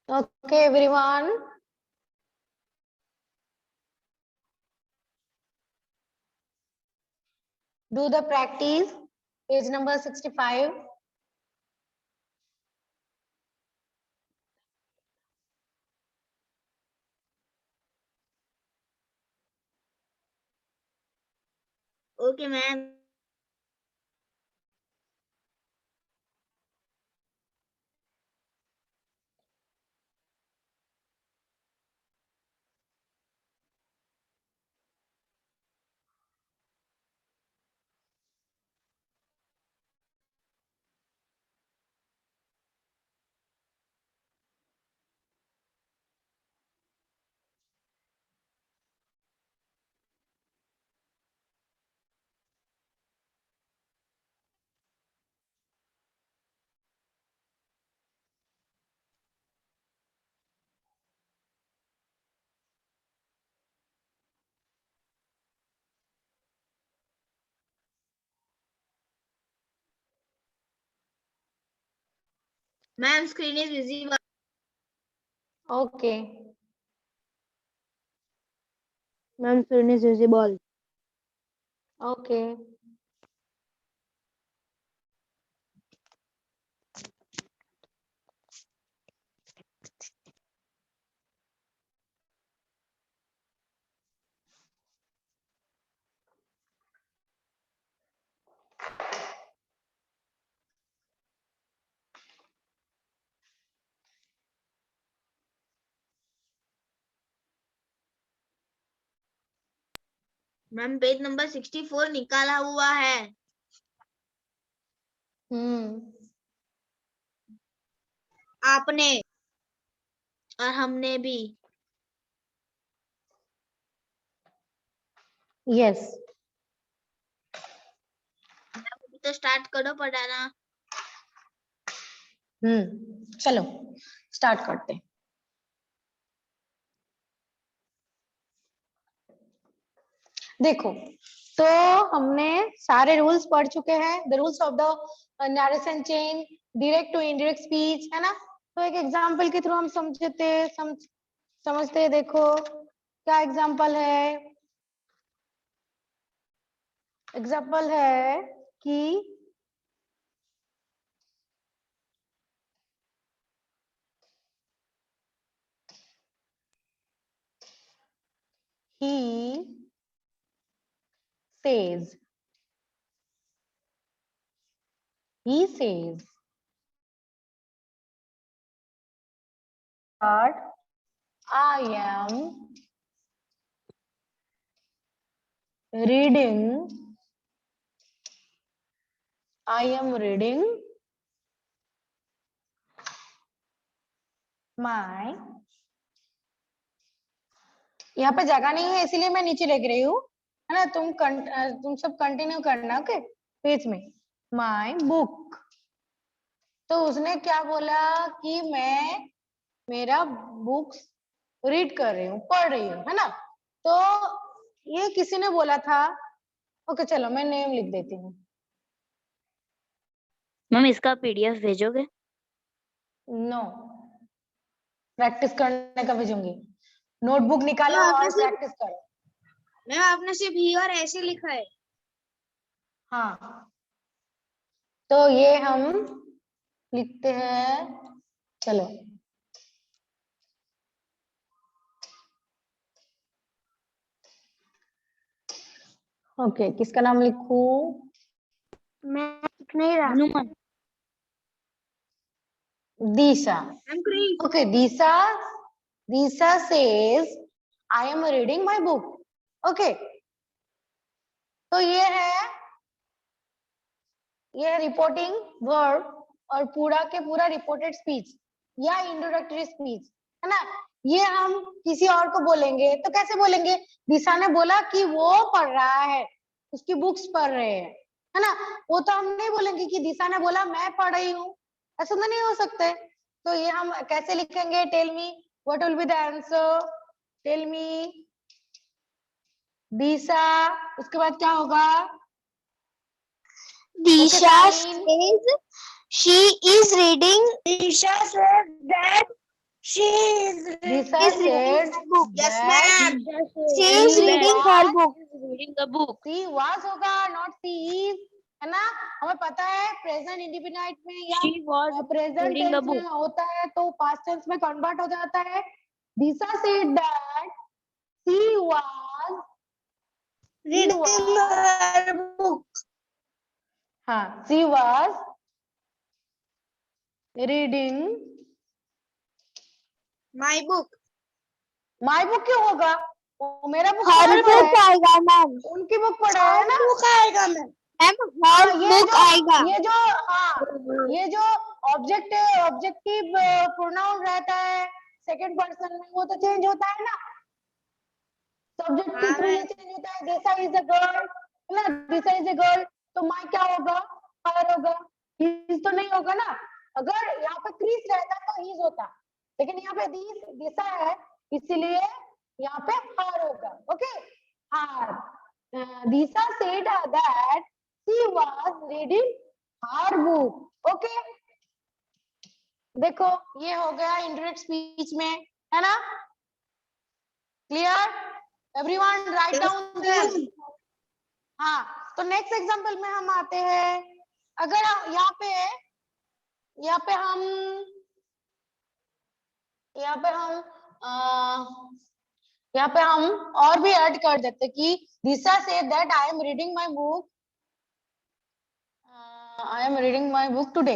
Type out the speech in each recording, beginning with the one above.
Okay, everyone. Do the practice. Page number 65. Okay, ma'am. Ma'am, screen is visible. Okay. Ma'am, screen is visible. Okay. Ma'am page number 64 निकाला हुआ है। आपने और हमने भी। Yes. तो स्टार्ट करो पढ़ाना। चलो स्टार्ट करते हैं। देखो, तो हमने सारे रूल्स पढ़ चुके हैं। The rules of the narration change, direct to indirect speech, है ना। तो एक एग्जांपल के थ्रू हम समझते हैं। देखो क्या एग्जांपल है। एग्जांपल है कि he says that I am reading my, यहाँ पे जगह नहीं है इसीलिए मैं नीचे लिख रही हूँ, है ना। तुम सब कंटिन्यू करना। ओके, पेज में माय बुक। तो उसने क्या बोला कि मैं मेरा बुक्स रीड कर रही हूँ, पढ़ रही हूँ, है ना। तो ये किसी ने बोला था। ओके चलो मैं नेम लिख देती हूँ। मैम इसका पीडीएफ भेजोगे? नो, प्रैक्टिस करने का भेजूंगी। नोटबुक निकालो और प्रैक्टिस करो। मैम आपने सिर्फ ही और ऐसे लिखा है। हाँ, तो ये हम लिखते हैं। चलो ओके, किसका नाम लिखूं? मैं लिख नहीं रहा। Hanuman. Disha. Ma'am Chris. Okay, Disha says I am reading my book. Okay, तो ये है रिपोर्टिंग वर्ब और पूरा के पूरा रिपोर्टेड स्पीच या इंट्रोडक्टरी स्पीच, है ना। ये हम किसी और को बोलेंगे तो कैसे बोलेंगे? दिशा ने बोला कि वो पढ़ रहा है, उसकी बुक्स पढ़ रहे हैं, है ना। वो तो हम नहीं बोलेंगे कि दिशा ने बोला मैं पढ़ रही हूँ, ऐसा तो नहीं हो सकता। तो ये हम कैसे लिखेंगे? Tell me what will be the answer. Tell me Disha, उसके बाद क्या होगा? Disha sign. says she is reading. Disha says that Disa said Yes, that ma'am. She is reading her book. Reading the book. she was होगा, not she is, है ना? हमें पता है प्रेजेंट इंडिफिनाइट में या She was present reading a tense में book. होता है तो पास्ट टेंस में कन्वर्ट हो जाता है. Disa said that she was Reading her book. हाँ, she was reading My book. my book क्यों होगा? वो मेरा बुक Her book आएगा मैम. उनकी बुक पढ़ा है ना? Book आएगा मैम. मैम हाँ, her book आएगा. ये जो हाँ ये जो ऑब्जेक्ट ऑब्जेक्टिव प्रोनाउन रहता है सेकंड पर्सन में वो तो चेंज होता है ना. सब्जेक्ट के थ्रू ये चेंज होता है. दिसा इज अ गर्ल है ना, दिसा इज अ गर्ल तो माय क्या होगा? हर होगा. हिज तो नहीं होगा ना. अगर यहाँ पे क्रिस रहता तो हिज होता, लेकिन यहाँ पे दिसा है इसीलिए यहाँ पे हर होगा. ओके, हर. दिसा said that she was reading her book. Okay, देखो ये हो गया इंडायरेक्ट स्पीच में, है ना? Clear? Everyone write down this. हाँ, तो नेक्स्ट एग्जांपल में हम आते हैं. अगर यहाँ पे हम और भी ऐड कर देते कि दिसा said that I am reading my book today.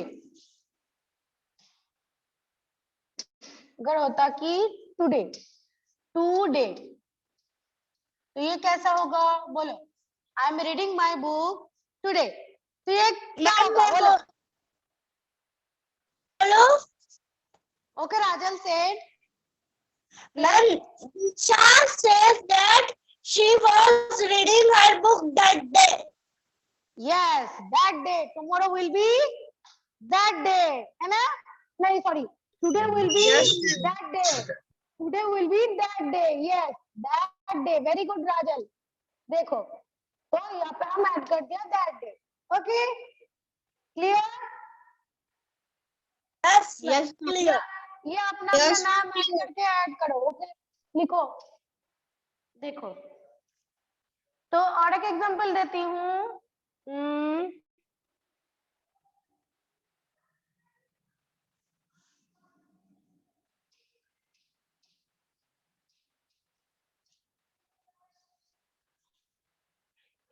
अगर होता कि टुडे तो ये कैसा होगा? बोलो. I am reading my book today. तो ये क्या होगा? बोलो. Hello, okay, Rajan said ma'am. Disha says that she was reading her book that day. yes, that day. Tomorrow will be that day, है ना? नहीं, sorry, today will be Yes. that day. Today will be that day. Yes, that day. Very good, राजन. देखो, तो यहाँ पे हम add कर दिया that day. Okay, clear? Yes, clear. ये अपना Yes, नाम ऐड clear. करके ऐड करो. ओके, लिखो. देखो, तो और एक एग्जांपल देती हूँ.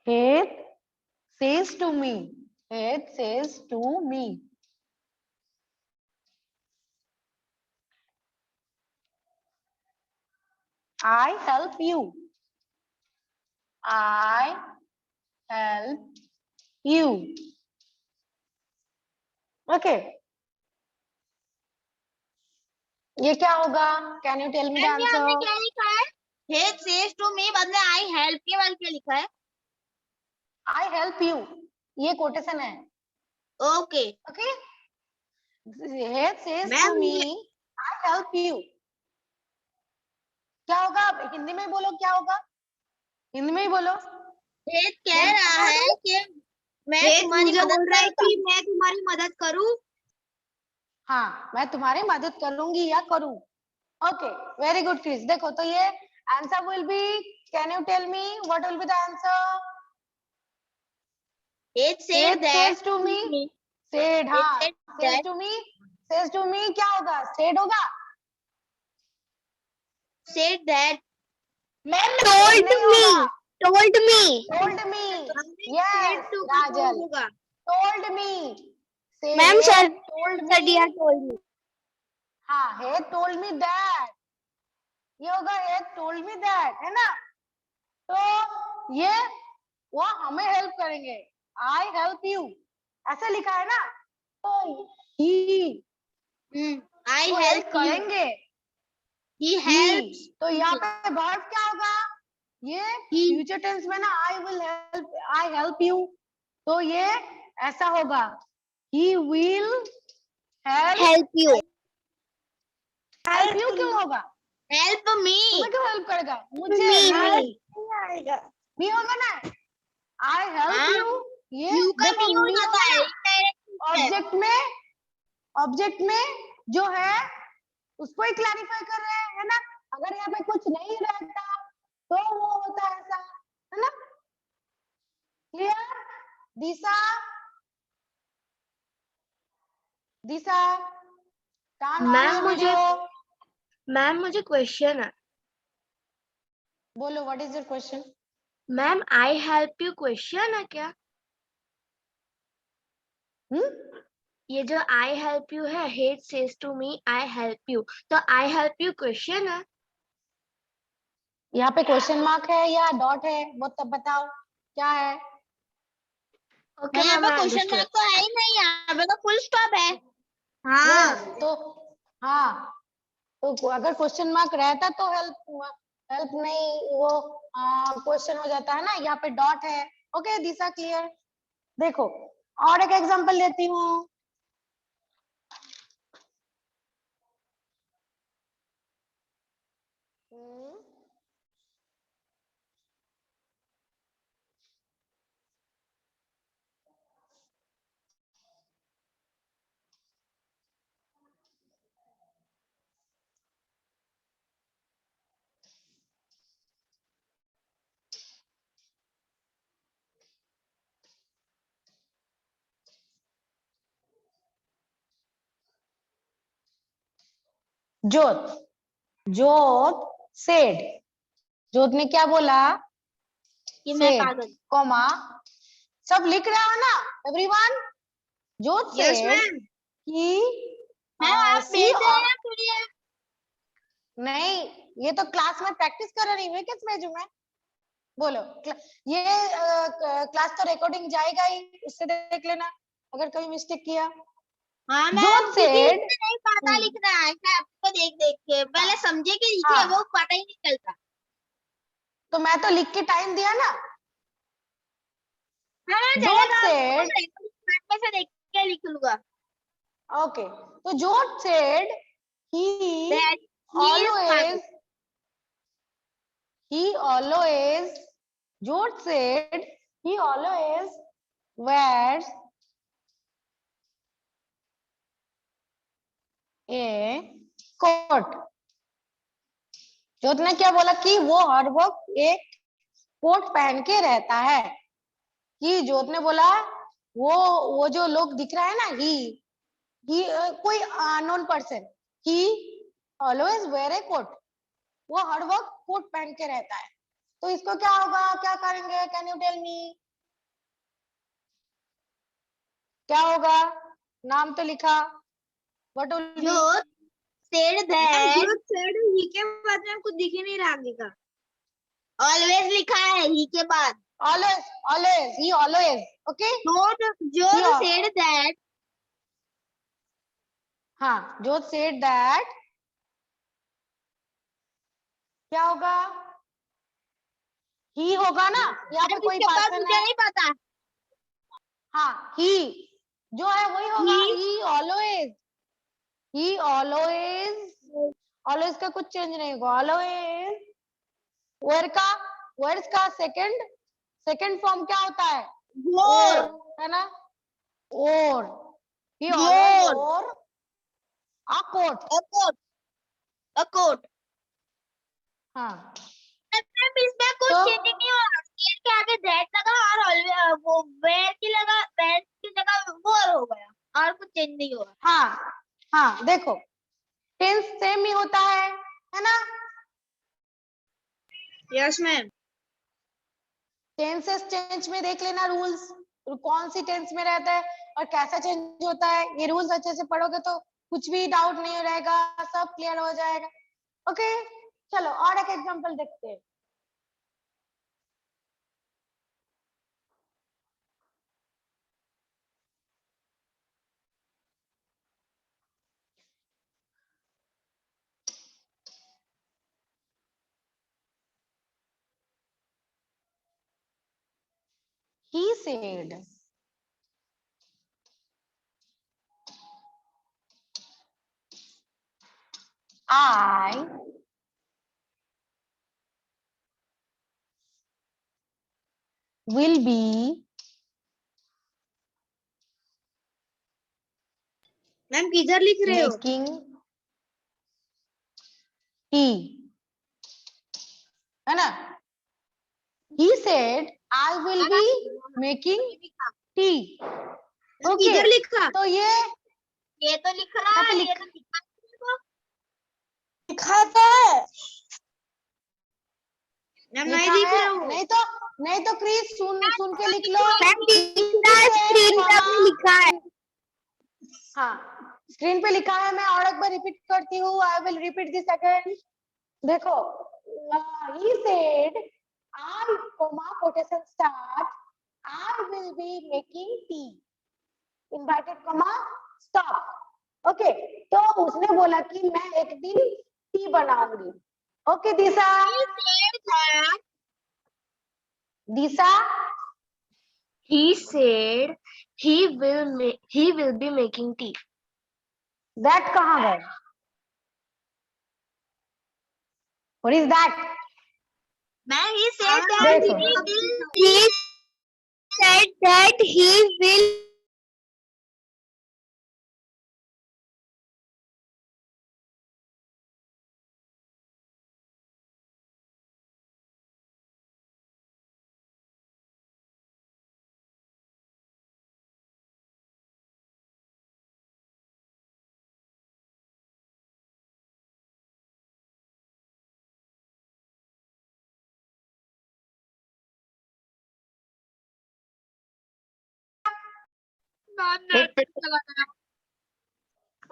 Heath says to me. I help you. Okay. ये क्या होगा? Can you tell me the ma'am यहाँ पे answer? क्या लिखा है? He says to me बदले I help के बाद क्या लिखा है? I help you. ये कोटेशन है. Okay. Okay. Heath says to Ma'am, me, I help you. क्या होगा? हिंदी में ही बोलो. क्या होगा? हिंदी में ही बोलो. हे कह रहा है कि मैं तुम्हारी मदद रहा है कि मैं तुम्हारी मदद करूं. हाँ, मैं तुम्हारी मदद करूंगी या करूं. Okay, very good Chris. देखो तो ये answer will be, can you tell me what will be the answer? It said that says to me. said, हाँ, says to me क्या होगा? said होगा. said that. Ma'am Told me. Yes, Rajal. told me. Ma'am, sir. told Sir, me. dear told me. हाँ, he told me that. ये होगा he told me that, है ना? तो ये वो हमें हेल्प करेंगे. I help you ऐसे लिखा है ना, तो he I वो help you. करेंगे. He helps. तो यहाँ पे वर्ब क्या होगा? ये फ्यूचर टेंस में ना I help you, तो ये ऐसा होगा he will Help you. help you क्यों होगा? Help me. तुम्हें क्यों हेल्प करेगा? मुझे Me. भी होगा ना. I help you. ये You का देखो me हो me जाता होगा है. ना. ऑब्जेक्ट में जो है उसको ही क्लैरिफाई कर रहे हैं, है ना। अगर यहाँ पे कुछ नहीं रहता तो वो होता है ऐसा, है ना। Clear? Disha, Disha, turn on your video. Ma'am मुझे क्वेश्चन है। बोलो, what is your question? Ma'am I help you question है क्या? ये जो आई हेल्प यू है, hate says to me I help you, तो आई हेल्प यू क्वेश्चन है। यहाँ पे क्वेश्चन मार्क है या डॉट है, वो तब बताओ क्या है। ओके यहाँ मैम, पे आई क्वेश्चन अंडरस्टूड। मार्क तो है ही नहीं, यहाँ पे तो फुल स्टॉप है। यस, तो हाँ, तो अगर क्वेश्चन मार्क रहता तो हेल्प, हेल्प नहीं, वो क्वेश्चन हो जाता है ना। यहाँ पे डॉट है। ओके दिशा, क्लियर? देखो और एक एग्जांपल लेती हूँ। जोत, जोत सेड, जोत ने क्या बोला? कि मैं सेड, पागल। कॉमा, सब लिख रहा हो ना एवरीवन? जोत यस सेड मैम। कि मैम आप सी, भेज रहे हैं PDF? नहीं, ये तो क्लास में प्रैक्टिस कर रही हूँ, किस भेजू मैं? बोलो, ये क्लास तो रिकॉर्डिंग जाएगा ही, उससे देख लेना अगर कभी मिस्टेक किया। हाँ मैम, जोत क्योंकि सेड, इससे नहीं पता लिखना है, क्या आपको देख देख के पहले समझे कि लिखे, हाँ, वो पता ही नहीं चलता। तो मैं तो लिख के टाइम दिया ना। हाँ मैम, जोत चलेगा, सेड, में से देख के लिख लूंगा। ओके, तो जोत said he That he is पागल। always, he always, George said he always wears a coat. जोत ने क्या बोला कि वो हर वक्त एक कोट पहन के रहता है। कि जोत ने बोला वो जो लोग दिख रहा है ना, ही कोई unknown person, he always wear a coat, वो हर वक्त कोट पहन के रहता है। तो इसको क्या होगा, क्या करेंगे? Can you tell me? क्या होगा? नाम तो लिखा, व्हाट विल बी? जो said that, जो said ही के बाद में कुछ दिख ही नहीं रहा आगे का। Always लिखा है ही के बाद। ऑलवेज, ऑलवेज, ही ऑलवेज, ओके। जो said that, हाँ, जो said that, क्या होगा? ही होगा ना, यहाँ पे कोई इसके बाद पर्सन मुझे है। नहीं पता। हाँ, ही जो है वही होगा, ही ऑलवेज, ही ऑलवेज, ऑलवेज का कुछ चेंज नहीं होगा, ऑलवेज। वर्ड का सेकंड फॉर्म क्या होता है? और है ना, और ही Your. ऑलवेज और a coat। a coat। हाँ, मैम इसमें कुछ तो चेंजिंग नहीं होगा, स्केल के आगे दैट लगा और always वो वेयर की लगा, वेयर की जगह वो हो गया और कुछ चेंज नहीं होगा। हाँ, हाँ, देखो टेंस सेम ही होता है ना। Yes ma'am. टेंसेस चेंज में देख लेना रूल्स, कौन सी टेंस में रहता है और कैसा चेंज होता है। ये रूल्स अच्छे से पढ़ोगे तो कुछ भी डाउट नहीं रहेगा, सब क्लियर हो जाएगा। ओके, चलो और एक एग्जांपल देखते हैं। He said, I will be ma'am किधर लिख रहे हो? making टी, है ना? He said, I will be making tea. Okay. इधर लिखा, तो ये तो लिख रहा यहाँ पे है, लिख- ये तो लिखा दिखाता है। है। लिखा नहीं दिख है, रहा वो। नहीं तो क्रिस सुन के लिख लो। मैम दिख रहा है, स्क्रीन पे आपने लिखा है। हाँ, स्क्रीन पे लिखा है। मैं और एक बार रिपीट करती हूँ। I will repeat this again. देखो, he said, I, quotation start, I will be making tea. Inverted comma, stop. Okay, तो उसने बोला कि मैं एक दिन टी बनाऊंगी। Okay Disha, Disha, He said he will be making tea. That कहाँ गए? What is that? Ma'am he said देखो, that he will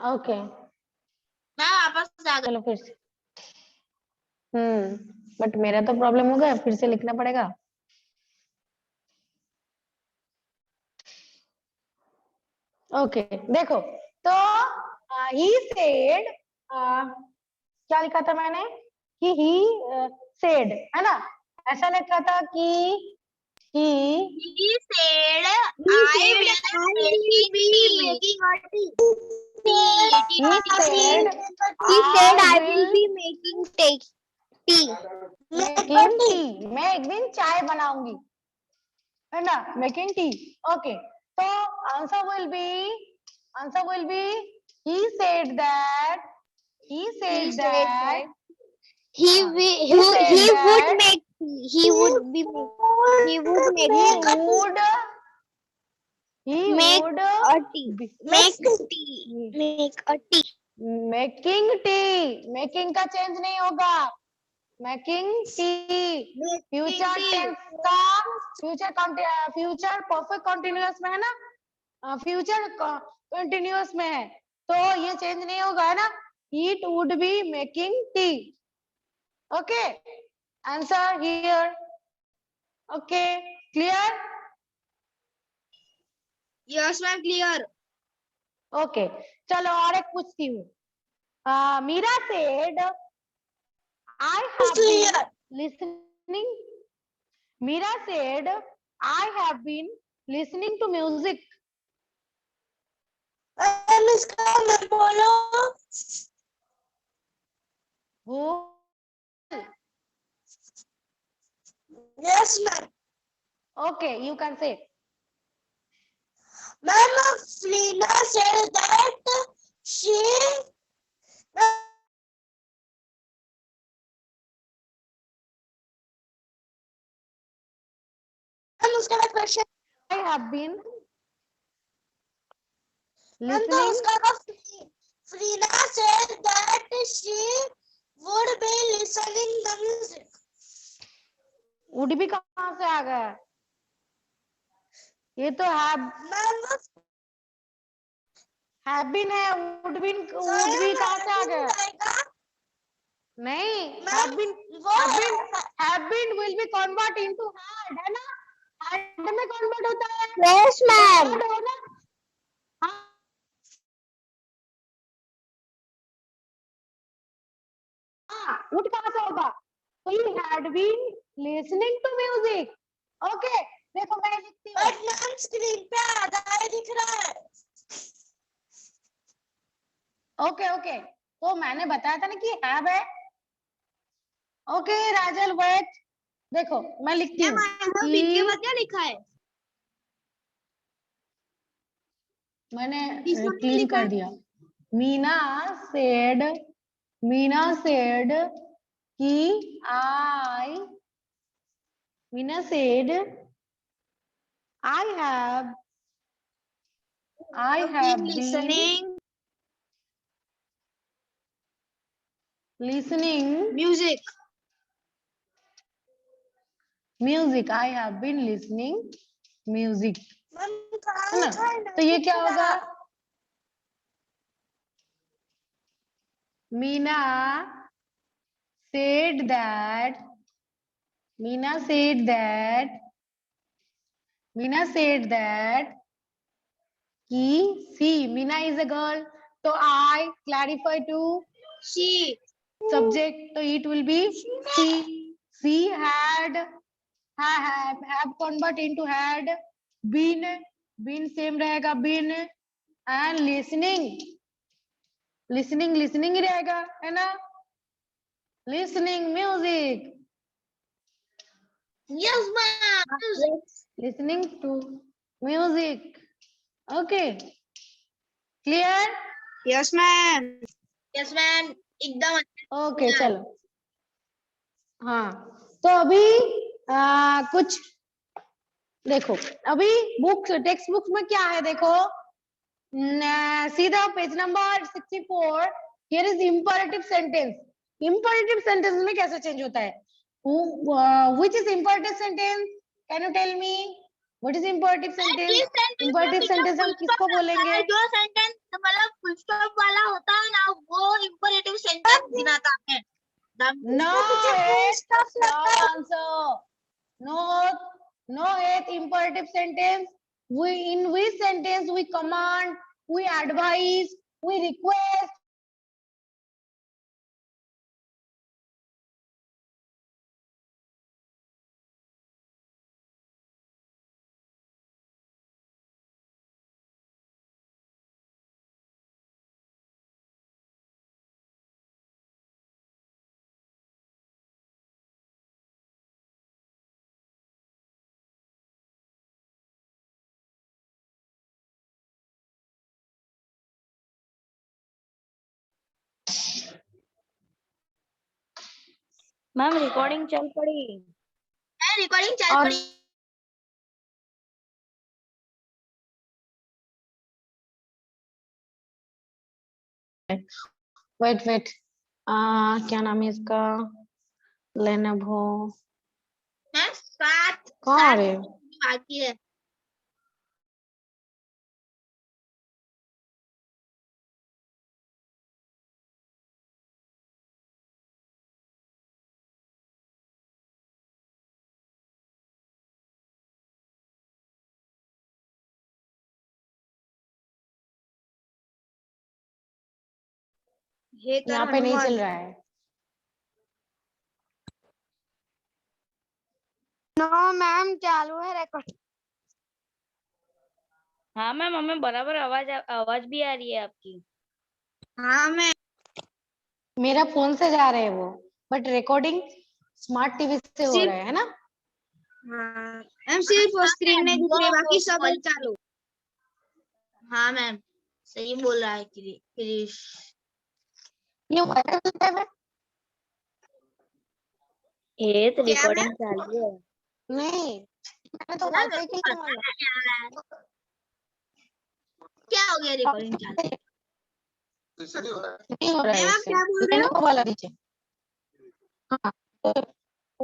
ओके, मैं वापस आ गई। चलो फिर से। बट मेरा तो प्रॉब्लम हो गया, फिर से लिखना पड़ेगा। ओके, देखो, तो ही सेड, क्या लिखा था मैंने कि ही सेड, है ना? ऐसा लिखा था कि he He said, I will be making a tea. he said He said, I will will be making tea. making tea. मैं एक दिन चाय बनाऊंगी, है ना? making tea. ओके, तो answer will be he said that he said that He हाँ, will, he said he would that make tea. He would be he would make he tea. would Make a tea. be- Make tea. Make a tea. making tea. making का change नहीं होगा। making tea future tense का future perfect continuous में है ना, future continuous में है, तो ये चेंज नहीं होगा, है ना? It would be making tea. Okay, answer here. Okay, clear? Yes, ma'am, clear. Okay, चलो और एक पूछती हूँ। Meera said I have been listening. Meera said I have been listening to music. इसका मैं बोलो। Who? Yes, ma'am. Okay, you can say. Ma'am, Frina said that she. Ma'am, उसके बाद question. I have been Ma'am, तो listening. उसका Frina said that she would be listening the music. Would be कहाँ से आ गया? ये तो have been है, would be कहाँ से आ गया? नहीं, have been will be convert into had, है ना? had में convert होता है। Yes, ma'am. had होगा। हाँ, would कहाँ से होगा? He had been listening to music. Okay, देखो मैं लिखती हूँ। बट मैम स्क्रीन पे आधा ही दिख रहा है। ओके, तो मैंने बताया था ना कि have है। ओके राजल वेट, देखो मैं लिखती हूँ के बाद क्या लिखा है? मैंने तीसरा में क्लीन लिखा कर है। दिया। मीना सेड मीना said कि Meena said I have been been listening music. music. I have been listening music. Ma'am है ना? तो ये क्या होगा? Meena said that Meena said कि see Meena is a girl, so I clarify to She. subject, so it will be she. She had have convert into had, been same रहेगा been, and listening ही रहेगा, है ना? Listening music, Yes, ma'am. Music. listening to music. Okay, clear? Yes, ma'am. Yes, ma'am. एकदम okay चलो, हाँ तो अभी कुछ देखो, अभी बुक टेक्स्ट बुक में क्या है देखो, सीधा page number 64, here is imperative sentence. Imperative sentence में कैसे चेंज होता है? Which is imperative sentence? Can you tell me what is imperative sentence? Imperative sentence हम किसको बोलेंगे? जो सेंटेंस मतलब फुल स्टॉप वाला होता है ना, वो इंपरेटिव सेंटेंस गिनाता है। No, wrong answer. No, eighth imperative sentence. In which sentence we command, we advise, we request. Ma'am recording चल पड़ी। रिकॉर्डिंग चल और पड़ी। वेट क्या नाम है इसका? लेनोवो। मैम 7 कहाँ रे? बाकी है। यहाँ पे नहीं चल रहा है। नो मैम चालू है रिकॉर्ड। हाँ मैम, हमें बराबर आवाज भी आ रही है आपकी। हाँ मैम। मेरा फोन से जा रहे हैं वो, बट रिकॉर्डिंग स्मार्ट टीवी से हो रहा है ना? हाँ मैम, सिर्फ स्क्रीन में दिख रही है, बाकी सब चालू। हाँ मैम, सही बोल रहा है क्रिश। ये वायरल है? ये तो क्या रिकॉर्डिंग चालू है। नहीं, मैंने तो वाईफाई के लिए मांगा। क्या हो गया रिकॉर्डिंग चालू? नहीं हो रहा है मैम आप उससे। क्या बोल रहे हो? लेनोवो वाला दीजिए। हाँ, oh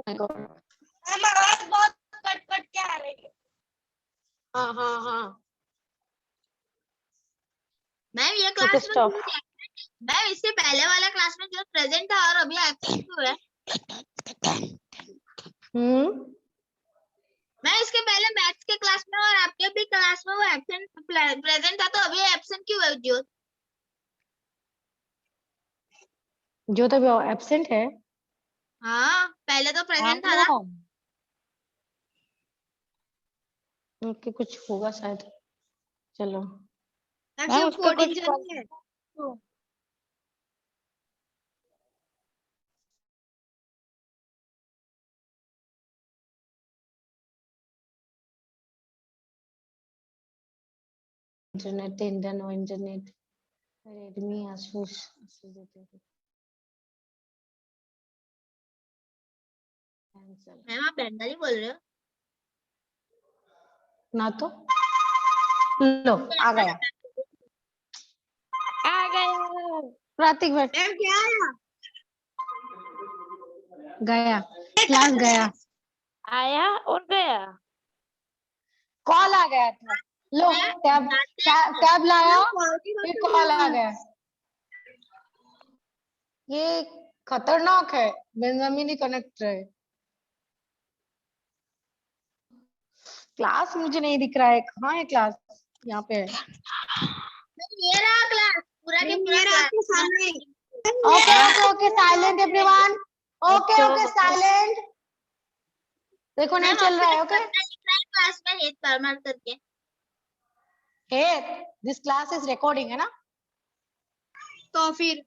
my God। मैम आवाज बहुत कट कट के आ रही है। हाँ। मैम ये Okay, क्लास में stop। मैम इससे पहले वाला क्लास में जो प्रेजेंट था और अभी एब्सेंट क्यों है? मैं इसके पहले मैथ्स के क्लास में और आपके भी क्लास में वो एब्सेंट प्रेजेंट था, तो अभी एब्सेंट क्यों है जो? जो तो एब्सेंट है। हाँ पहले तो प्रेजेंट था ना। ओके, कुछ होगा शायद। चलो, मैम मैम सिर्फ उस पे कोडिंग कुछ चल रही है। Internet no internet, Redmi Asus ma'am आप बंगाली बोल रहे हो? ना तो लो आ गया आ गया। प्रतीक बैठ मैम क्या आया? गया क्लास गया आया और गया। कॉल आ गया था लो टैब टैब लाया फिर कॉल आ गया ये खतरनाक है बेंजामिन ही कनेक्ट रहे क्लास मुझे नहीं दिख रहा है कहाँ है क्लास यहाँ पे है ये रहा क्लास पूरा के पूरा क्लास सामने। Okay okay okay silent everyone okay okay silent देखो नहीं चल रहा है ओके क्लास में हेड परमार करके हे दिस क्लास इज रिकॉर्डिंग है ना तो फिर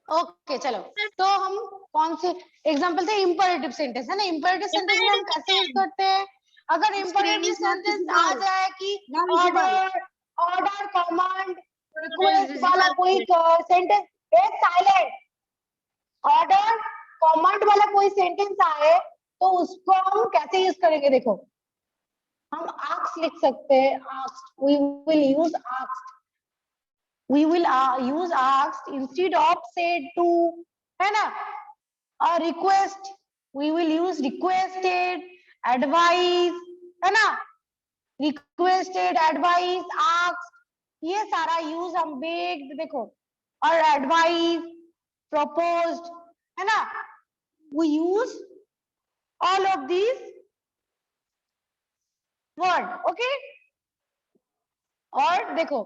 ओके चलो तो हम कौन से एग्जांपल थे इंपरेटिव सेंटेंस है ना इंपरेटिव सेंटेंस में हम कैसे यूज करते हैं अगर इंपरेटिव सेंटेंस आ जाए कि ऑर्डर ऑर्डर कमांड रिक्वेस्ट वाला कोई सेंटेंस एक साइलेंट ऑर्डर कमांड वाला कोई सेंटेंस आए तो उसको हम कैसे यूज करेंगे देखो हम आस्क लिख सकते हैं ask we will use ask we will use asked instead of said to है ना और request we will use requested advice है ना requested advice asked ये सारा यूज हम begged देखो और advice proposed है ना we use all of these word okay और देखो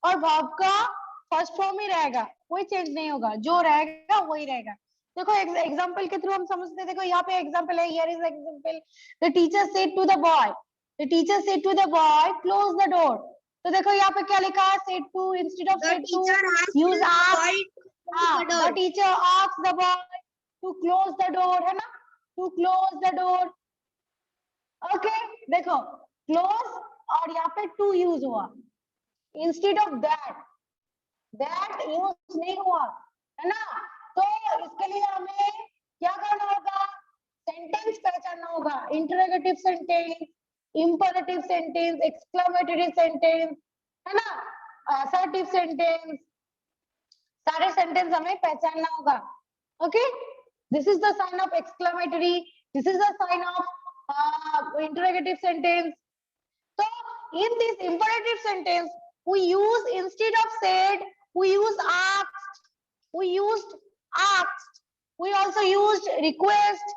और वर्ब का फर्स्ट फॉर्म ही रहेगा कोई चेंज नहीं होगा जो रहेगा वही रहेगा देखो एग्जांपल के थ्रू हम समझते हैं देखो यहाँ पे एग्जांपल है here is example the teacher said to the boy the teacher said to the boy close the door तो देखो यहाँ पे क्या लिखा है said to instead of said to use ask the teacher asked the boy to close the door है ना to close the door okay देखो क्लोज और यहाँ पे टू यूज हुआ इंस्टेड ऑफ दैट यूज नहीं हुआ है ना तो इसके लिए हमें क्या करना होगा सेंटेंस पहचानना होगा interrogative sentence imperative sentence exclamatory sentence है ना असर्टिव सेंटेंस सारे सेंटेंस हमें पहचानना होगा okay this is the sign of exclamatory this is the sign of interrogative sentence so in this imperative sentence we use instead of said we use asked we used asked we also used request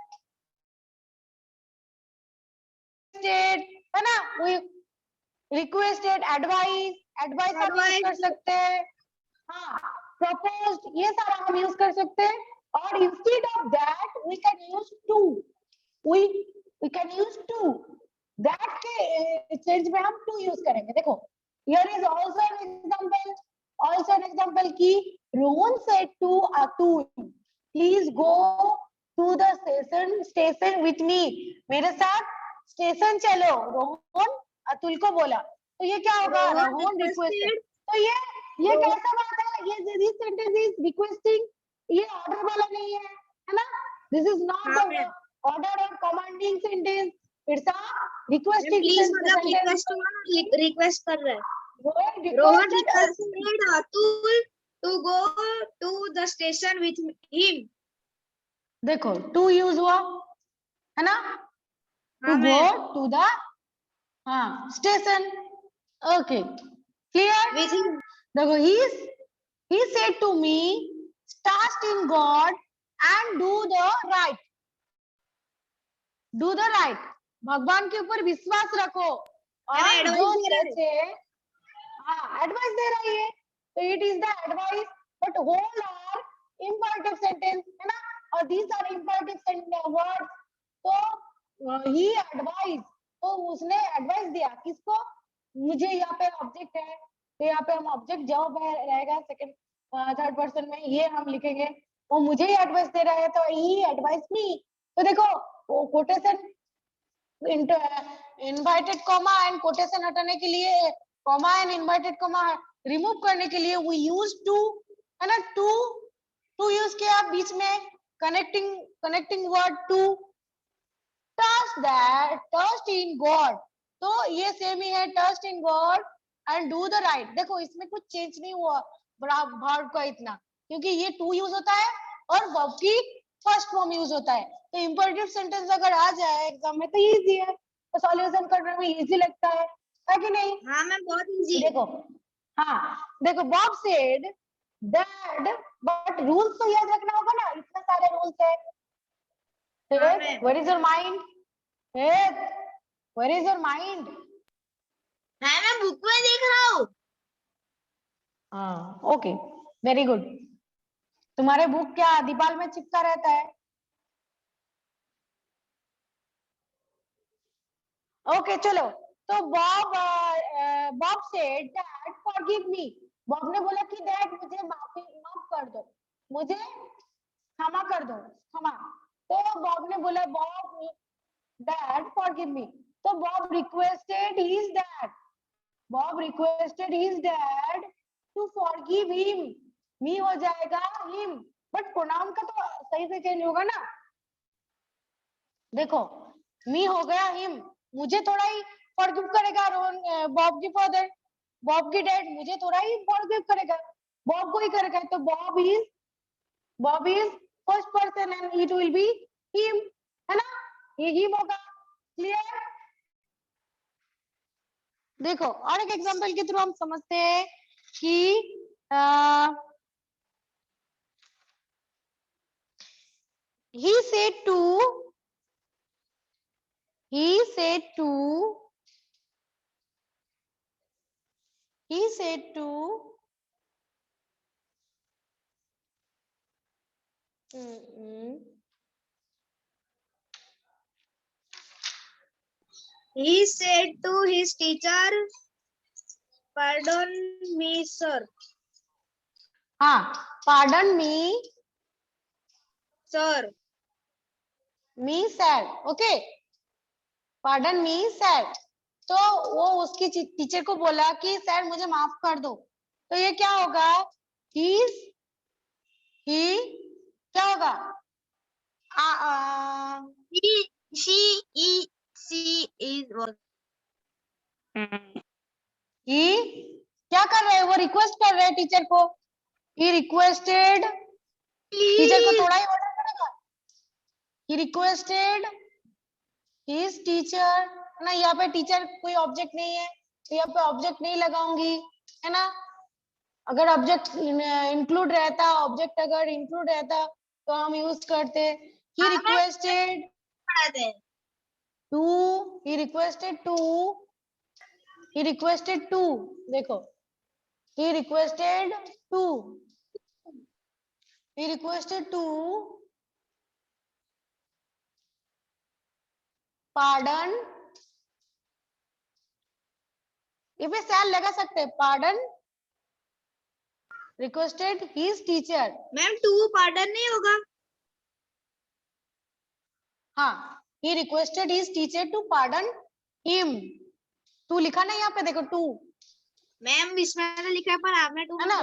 है ना we requested advice हम use कर सकते हैं हाँ proposed ये सारा हम यूज कर सकते हैं और instead of that we can use to we can use to that के चेंज में हम टू यूज करेंगे देखो here is also an example की Rohan said to Atul please go to the station with me मेरे साथ station चलो रोहन अतुल को बोला तो ये क्या होगा रोहन रिक्वेस्टेड तो ये कैसा बात है ये दिस सेंटेंस इज रिक्वेस्टिंग ये ऑर्डर वाला नहीं है ना this is not the order और commanding sentence it's a requesting request कर रहा है Rohan Rohan requested Atul to go to the station with him देखो टू यूज हुआ है ना टू गो टू द हाँ station okay clear with him देखो he said to me trust in God and do the right भगवान के ऊपर विश्वास रखो और जो सच है हाँ एडवाइस दे रही है तो it is the advice but whole are imperative sentence है ना और दीज आर इंपरेटिव वर्ड्स तो ही एडवाइस तो उसने एडवाइस दिया किसको मुझे यहाँ पे ऑब्जेक्ट है तो यहाँ पे हम ऑब्जेक्ट जॉब रहेगा सेकंड थर्ड पर्सन में ये हम लिखेंगे वो मुझे ही एडवाइस दे रहा है तो ही एडवाइस मी तो देखो वो quotation inverted comma and quotation हटाने के लिए comma and inverted comma remove करने के लिए वी यूज टू है ना, टू यूज किया बीच में, connecting word to, trust in God, तो ये सेम ही है, trust in God and do the right। देखो इसमें कुछ चेंज नहीं हुआ वर्ब का इतना, क्योंकि ये टू यूज होता है और वर्ब की फर्स्ट फॉर्म यूज होता है। तो इंपरेटिव सेंटेंस अगर आ जाए एग्जाम में तो इजी है, तो सॉल्यूशन करने में इजी लगता है कि नहीं? हाँ मैम बहुत इजी। देखो, हाँ देखो, Bob said that, but rules तो याद रखना होगा ना, इतने सारे रूल्स है। Where is your mind? Where is your mind? है मैं बुक में देख रहा हूँ। हाँ ओके, वेरी गुड। तुम्हारे बुक क्या दीवार में चिपका रहता है? ओके चलो, तो Bob said that forgive me, Bob ने बोला कि डैड मुझे माफ कर दो, मुझे क्षमा कर दो, क्षमा। तो बॉब ने बोला बॉब डैड फॉरगिव मी, तो Bob requested his dad to forgive him, me हो जाएगा हिम, बट प्रोनाउन का तो सही से चेंज होगा ना। देखो मी हो गया हिम, मुझे थोड़ा ही फॉरगिव करेगा बॉब की फादर, बॉब की डैड मुझे थोड़ा ही फॉरगिव करेगा, बॉब को ही करेगा, तो Bob is first person and it will be him, है ना, ये हिम होगा। क्लियर? देखो और एक एग्जांपल के थ्रू हम समझते हैं कि he said to He said to his teacher, "Pardon me, sir." हाँ, pardon me, Sir. me said, okay, pardon me said, तो वो उसकी टीचर को बोला कि सर मुझे माफ कर दो, तो ये क्या होगा? ही क्या होगा? She is what? ही क्या कर रहे हैं? वो रिक्वेस्ट कर रहे हैं टीचर को, ही रिक्वेस्टेड, टीचर को थोड़ा ही ऑर्डर करेगा, ही रिक्वेस्टेड हिज टीचर, ना यहाँ पे टीचर कोई ऑब्जेक्ट नहीं है, तो यहाँ पे ऑब्जेक्ट नहीं लगाऊंगी, है ना। अगर ऑब्जेक्ट इंक्लूड रहता, ऑब्जेक्ट अगर इंक्लूड रहता तो हम यूज करते, he requested to, he requested to, देखो he requested to pardon, ये पे सैल लगा सकते हैं, pardon requested his teacher। Ma'am to pardon नहीं होगा? हाँ, he requested his teacher to pardon him, to लिखा ना यहाँ पे, देखो टू, मैम इसमें तो लिखा है पर आपने टू है ना,